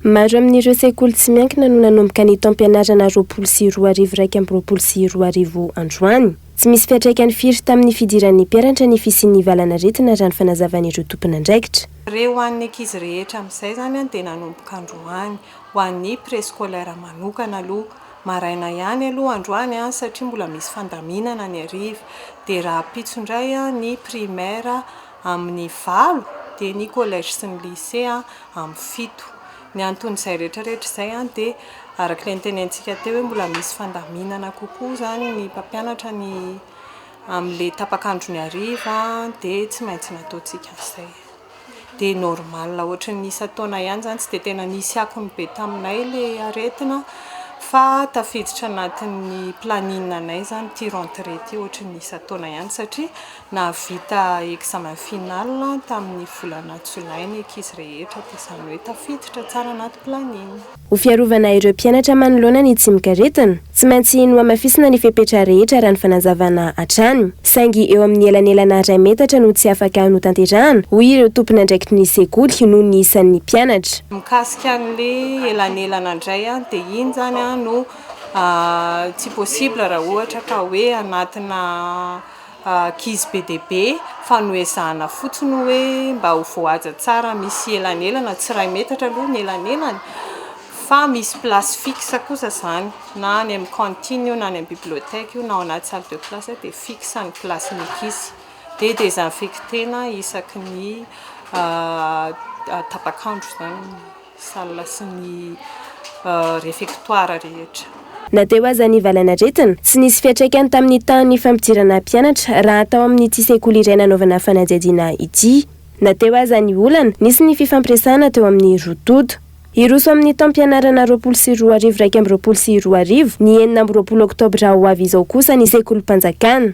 Maro amin'ireo sekoly tsy miankina no nanomboka ny taom-pianarana 2024 androany. Tsy misy fiantraikany firy tamin'ny fidiran'ny mpianatra ny fisian'ny valanaretina raha ny fanazavan'ireo tompon'andraikitra. Ireo ho an'ny ankizy rehetra amin'izay zany dia nanomboka androany ho an'ny préscolaire manokana aloha maraina ihany aloha androany satria mbola misy fandaminana ny hariva dia raha pitsondray ny primaire amin'ny 9 dia ny collège sy ny lycée amin'ny 7. Ny anton'izay rehetrarehetra izay dia araka ny tenentsika teo hoe mbola misy fandaminana kokoa zany ny mpampianatra ny amin'ilay tapakandro ny hariva dia tsy maintsy nataontsika izay. Dia normal ohatra ny isa-taona ihany zany tsy dia tena nisy akony be taminay ilay aretina fa tafiditra anatin'ny planinanay zany ty rentrée ty ohatra ny isa-taona ihany satria navita examen final tamin'ny volana jolay ny ankizy rehetra dia izany hoe tafiditra tsara anaty planine. Ho fiarovana ireo mpianatra manoloana ny tsy mikaretina, tsy maintsy noamafisina ny fepetra rehetra raha ny fanazavana hatrany. Saingy eo amin'ny elanelana 2 metatra no tsy afaka notanterahana hoy ireo tompon'andraikitra ny sekoly noho ny isan'ny mpianatra. Mikasika an'ilay elanelana indray dia iny zany no tsy possible raha ohatra ka hoe anatina kizy be dia be fa noezahana fotsiny hoe mba ho voahaja tsara misy elanelana tsy 2 metatra aloha ny elanelany fa misy place fixe kosa zany na any amin'ny cantine na any amin'ny bibliotèque na ao anaty salle de classe dia fixe ny place ny ankizy dia désinfectena isaky ny tapakandro zany salle sy ny réfectoire rehetra. Na teo aza ny valanaretina, tsy nisy fiantraikany tamin'ny tahan'ny fampidirana mpianatra raha atao amin'ity sekoly iray nanaovana fanadihadiana ity. Na teo aza ny olana, nisy ny fifampiresahana teo amin'ny rototo. Iroso amin'ny taom-pianarana 2024 ny 9 Oktobra ho avy izao kosa ny sekolim-panjakana.